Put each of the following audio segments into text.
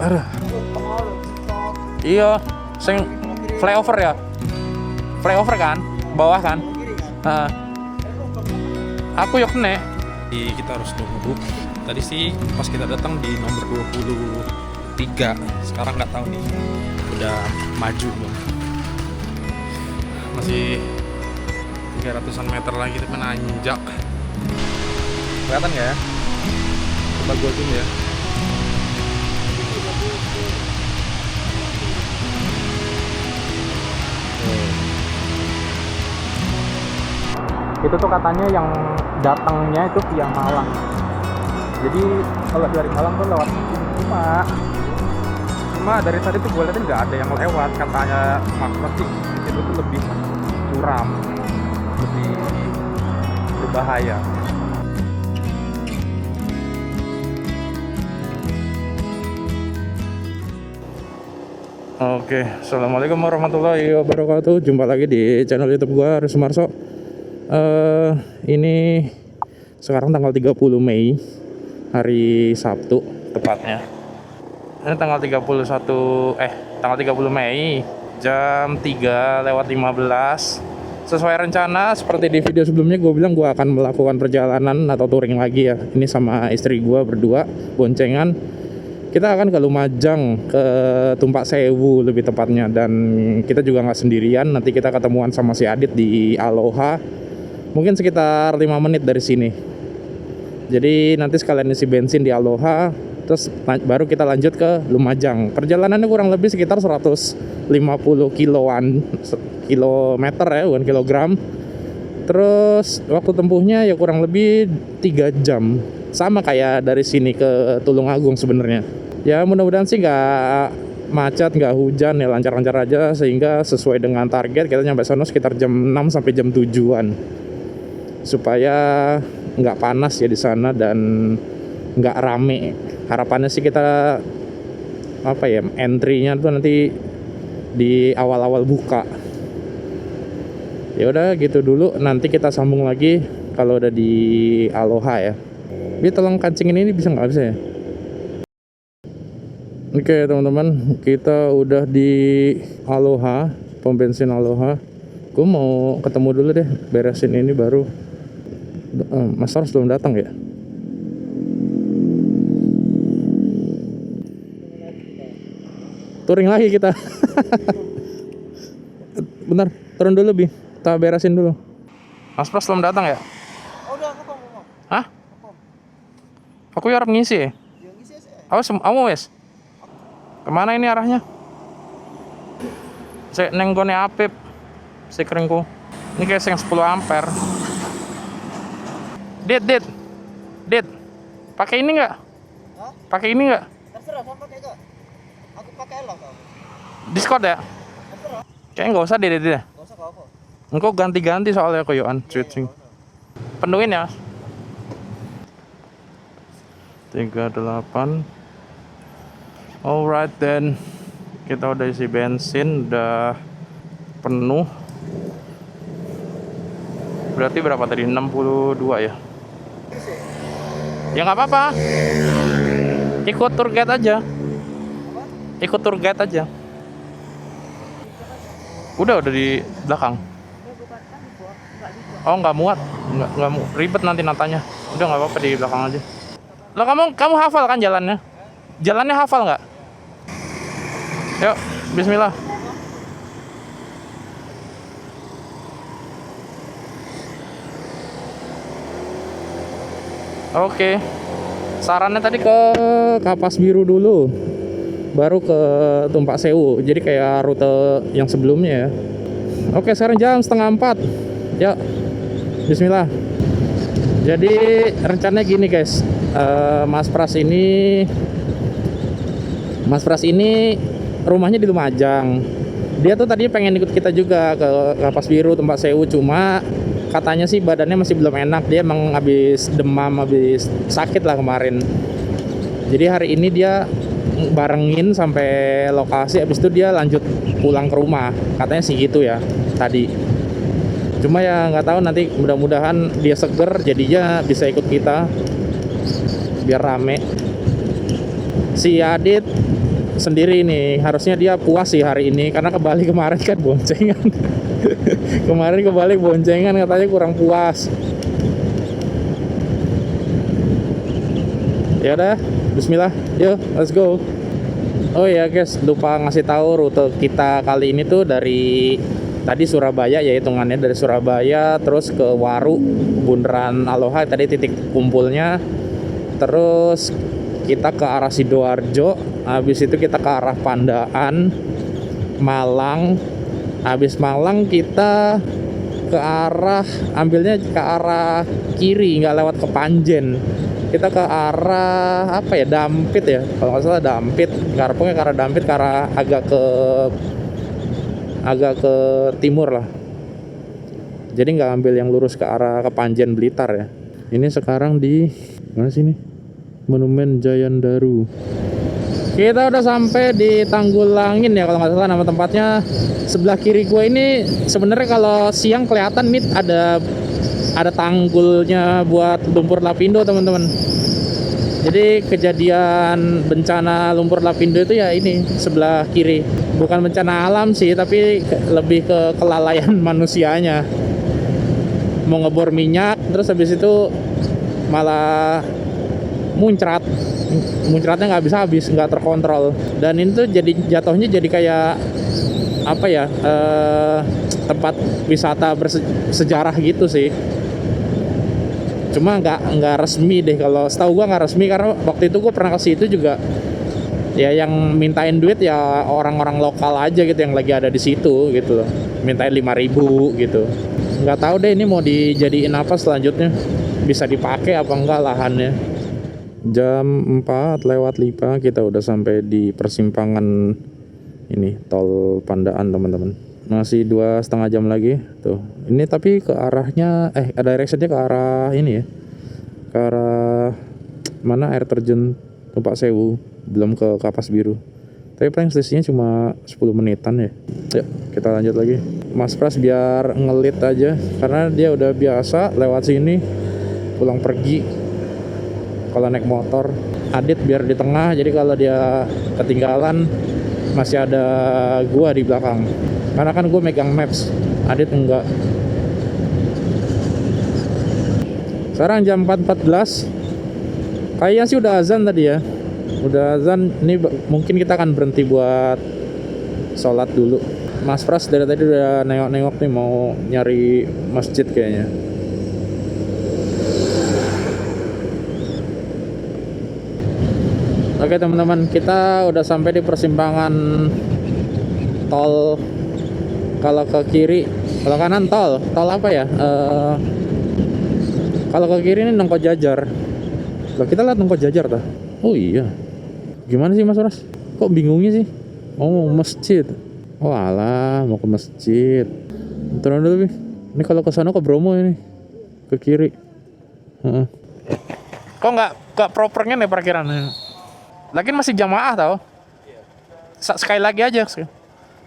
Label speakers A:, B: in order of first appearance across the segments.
A: Aduh. Iya, sing flyover ya. Flyover kan, bawah kan. Aku yuk nih. Kita harus nunggu. Tadi sih pas kita datang di nomor 23. Sekarang nggak tahu nih. Udah maju belum? Masih 300-an meter lagi tapi nanjak. Kelihatan nggak ya? Coba gue zoom ya. Itu tuh katanya yang datangnya itu via Malang. Jadi kalau dari Malang tuh lewat sini cuma dari tadi tuh gue liatin nggak ada yang lewat. Katanya Mas sih itu tuh lebih curam, lebih berbahaya. Oke, assalamualaikum warahmatullahi wabarakatuh. Jumpa lagi di channel YouTube gua, Aris Sumarso. Ini sekarang tanggal 30 Mei, hari Sabtu tepatnya. Ini tanggal 30 Mei jam 3:15. Sesuai rencana seperti di video sebelumnya gue bilang gue akan melakukan perjalanan atau touring lagi ya. Ini sama istri gue berdua boncengan. Kita akan ke Lumajang, ke Tumpak Sewu lebih tepatnya, dan kita juga nggak sendirian. Nanti kita ketemuan sama si Adit di Aloha. Mungkin sekitar 5 menit dari sini. Jadi nanti sekalian isi bensin di Aloha, terus baru kita lanjut ke Lumajang. Perjalanannya kurang lebih sekitar 150 kilometer ya, bukan kilogram. Terus waktu tempuhnya ya kurang lebih 3 jam. Sama kayak dari sini ke Tulungagung sebenarnya. Ya mudah-mudahan sih nggak macet, nggak hujan ya, lancar-lancar aja sehingga sesuai dengan target kita nyampe sana sekitar jam 6 sampai jam 7-an. Supaya nggak panas ya di sana dan nggak rame. Harapannya sih kita entry-nya tuh nanti di awal-awal buka. Ya udah gitu dulu, nanti kita sambung lagi kalau udah di Aloha ya. Bi tolong kancingin ini bisa nggak? Bisa ya? Oke teman-teman, kita udah di Aloha, pom bensin Aloha. Gue mau ketemu dulu deh, beresin ini baru. Mas Ars belum datang ya? Touring lagi kita. Bentar, turun dulu Bi, kita beresin dulu. Mas Pras belum datang ya?
B: Oh, udah aku.
A: Hah? Aku harap ngisi ya? Awas, wes. Kemana ini arahnya? Saya nenggone Apip, sikeringku. Ini kayak 10 ampere. Dit. Pakai ini nggak?
B: Hah?
A: Pakai ini nggak?
B: Terserah, sama pakai kok. Aku pakai lah kau.
A: Discord ya?
B: Terserah.
A: Kayaknya nggak usah Dit ya.
B: Gak usah kau apa.
A: Engkau ganti-ganti soalnya koyoan switching. Penuhin ya. 38. Alright then. Kita udah isi bensin, udah penuh. Berarti berapa tadi? 62 ya. Ya nggak apa-apa. Ikut tour guide aja. Ikut tour guide aja. Udah di belakang. Oh nggak muat, nggak ribet nanti natanya. Udah nggak apa-apa di belakang aja. Lo kamu hafal kan jalannya? Jalannya hafal nggak? Yuk, Bismillah. Oke. Sarannya tadi ke Kapas Biru dulu, baru ke Tumpak Sewu. Jadi kayak rute yang sebelumnya ya. Oke, sekarang jam 3:30. Ya, Bismillah. Jadi rencananya gini guys, Mas Pras ini rumahnya di Lumajang. Dia tuh tadinya pengen ikut kita juga ke Kapas Biru, Tumpak Sewu, cuma katanya sih badannya masih belum enak. Dia emang habis demam, habis sakit lah kemarin. Jadi hari ini dia barengin sampai lokasi, habis itu dia lanjut pulang ke rumah. Katanya sih gitu ya tadi. Cuma ya nggak tahu, nanti mudah-mudahan dia seger jadinya bisa ikut kita biar rame. Si Adit sendiri nih. Harusnya dia puas sih hari ini karena ke Bali kemarin kan boncengan. Kemarin ke Bali boncengan katanya kurang puas. Ya udah, bismillah. Yuk, let's go. Oh ya guys, lupa ngasih tahu rute kita kali ini tuh dari tadi Surabaya ya, hitungannya dari Surabaya terus ke Waru, Bundaran Aloha tadi titik kumpulnya. Terus kita ke arah Sidoarjo, habis itu kita ke arah Pandaan, Malang. Habis Malang kita ke arah, ambilnya ke arah kiri, nggak lewat ke Panjen. Kita ke arah apa ya, Dampit ya, kalau nggak salah Dampit. Pokoknya ke arah Dampit, ke arah agak ke timur lah. Jadi nggak ambil yang lurus ke arah ke Panjen Blitar ya. Ini sekarang di mana sini? Monumen Jayandaru. Kita udah sampai di Tanggulangin ya kalau nggak salah nama tempatnya. Sebelah kiri gue ini sebenarnya kalau siang kelihatan nih ada tanggulnya buat lumpur lapindo teman-teman. Jadi kejadian bencana lumpur lapindo itu ya ini sebelah kiri. Bukan bencana alam sih, tapi lebih ke kelalaian manusianya. Mau ngebor minyak, terus habis itu malah muncratnya nggak habis, nggak terkontrol. Dan itu jadi jatuhnya jadi kayak apa ya, tempat wisata bersejarah gitu sih. Cuma nggak resmi deh, kalau setahu gua nggak resmi karena waktu itu gua pernah ke situ juga. Ya yang mintain duit ya orang-orang lokal aja gitu yang lagi ada di situ gitu loh. Mintain 5.000 gitu. Nggak tahu deh ini mau dijadiin apa selanjutnya. Bisa dipakai apa enggak lahannya. Jam 4:05 kita udah sampai di persimpangan ini tol Pandaan teman-teman. Masih 2,5 jam lagi tuh. Ini tapi ke arahnya directionnya ke arah ini ya, ke arah mana air terjun Tumpak Sewu, belum ke Kapas Biru. Tapi paling selisihnya cuma 10 menitan ya. Yuk kita lanjut lagi. Mas Pras biar ngelit aja karena dia udah biasa lewat sini pulang pergi kalau naik motor. Adit biar di tengah, jadi kalau dia ketinggalan masih ada gua di belakang. Karena kan gua megang maps, Adit enggak. Sekarang jam 4.14. Kayaknya sih udah azan tadi ya. Udah azan, ini mungkin kita akan berhenti buat sholat dulu. Mas Pras dari tadi udah nengok-nengok nih mau nyari masjid kayaknya. Oke teman-teman, kita udah sampai di persimpangan tol. Kalau ke kiri, kalau kanan tol apa ya? Kalau ke kiri ini Nongko Jajar. Loh, kita lihat Nongko Jajar tuh. Oh iya. Gimana sih Mas Ras? Kok bingungnya sih? Oh, masjid. Oh alah, mau ke masjid. Turun dulu, Bi. Ini kalau ke sana ke Bromo ini. Ke kiri. Kok nggak propernya nih parkirannya? Lagian masih jamaah tau. Sekali lagi aja.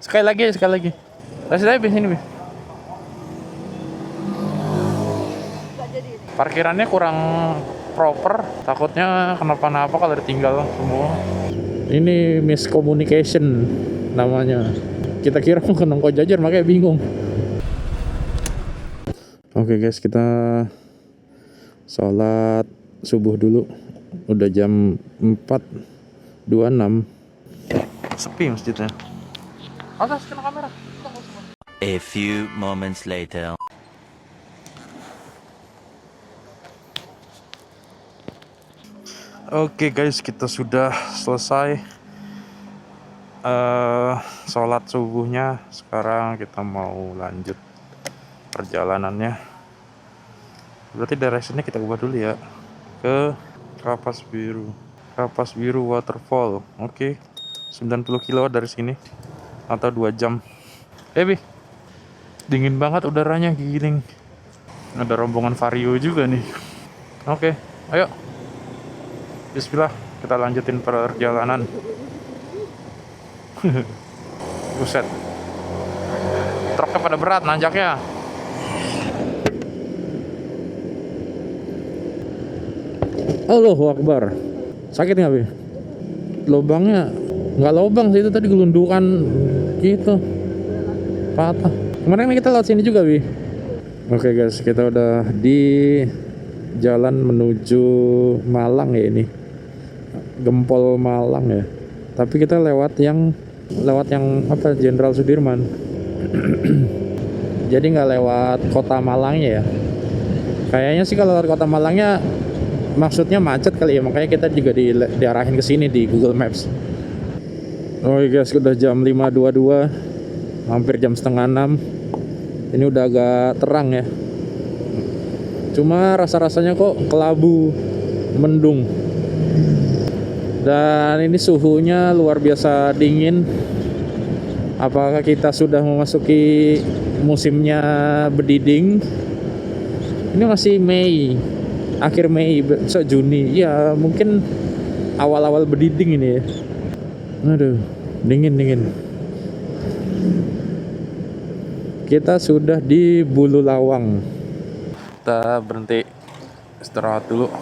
A: Sekali lagi. Kasih aja sini, Bi. Parkirannya kurang proper, takutnya kenapa-napa kalau ditinggal semua. Ini miscommunication namanya. Kita kira mau ke Nongko Jajar makanya bingung. Oke guys, kita sholat subuh dulu. Udah jam 4.26. Sepi masjidnya. Atas kena kamera.
C: A few moments later.
A: Oke guys, kita sudah selesai sholat subuhnya. Sekarang kita mau lanjut perjalanannya. Berarti directionnya kita ubah dulu ya, ke Kapas Biru Waterfall. Oke, 90 kilo dari sini atau 2 jam. Bi, dingin banget udaranya, giling. Ada rombongan Vario juga nih. Oke, ayo bismillah, kita lanjutin perjalanan. Buset, truknya pada berat nanjaknya. Allahu Akbar. Sakit nggak, Bi? Lubangnya Nggak lobang sih, itu tadi gelundukan gitu, patah. Kemarin kita lewat sini juga, Wi. Oke guys, kita udah di jalan menuju Malang ya ini. Gempol Malang ya. Tapi kita lewat yang apa, Jenderal Sudirman. Jadi nggak lewat kota Malangnya ya. Kayaknya sih kalau lewat kota Malangnya maksudnya macet kali ya, makanya kita juga diarahin ke sini di Google Maps. Oh guys, udah jam 5.22, hampir jam setengah 6. Ini udah agak terang ya. Cuma rasa-rasanya kok kelabu, mendung. Dan ini suhunya luar biasa dingin. Apakah kita sudah memasuki musimnya bediding? Ini masih Mei, akhir Mei, besok Juni. Ya mungkin awal-awal bediding ini ya. Aduh, dingin. Kita sudah di Bulu Lawang. Kita berhenti istirahat dulu.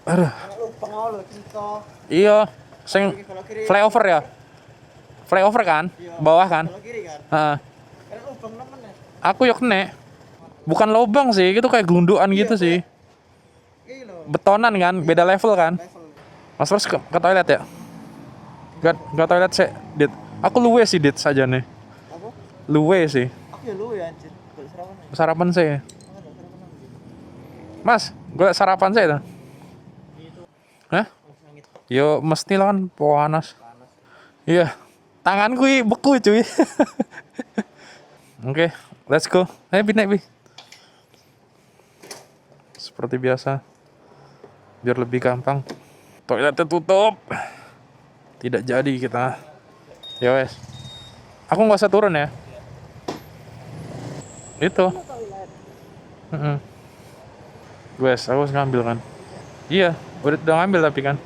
A: Aduh.
B: Pengawal kita.
A: Iya, sing flyover ya. Flyover kan? Bawah kan?
B: Kalau kiri kan.
A: Heeh.
B: Kan lubang nemen ya.
A: Aku yuk kene. Bukan lubang sih, itu kayak gelundukan gitu sih.
B: Iya loh.
A: Betonan kan, beda level kan.
B: Level.
A: Mas Pras ke toilet ya? Gak toilet sih, Dit. Aku luwe sih, Dit, saja nih.
B: Apa?
A: Luwe sih.
B: Aku ya lu ya anjir. Kalau sarapan ya.
A: Sarapan sih.
B: Mana sarapan lagi?
A: Mas, gue sarapan sih dah. Hah?
B: Sangit.
A: Yo mesti lah kan panas. Iya. Tanganku beku cuy. Oke, let's go. Ayo naik Bi. Seperti biasa. Biar lebih gampang. Toiletnya tutup. Tidak jadi kita. Ya wes. Aku nggak usah turun ya. Itu. Wes, aku harus ngambil kan. Iya, udah ngambil tapi kan.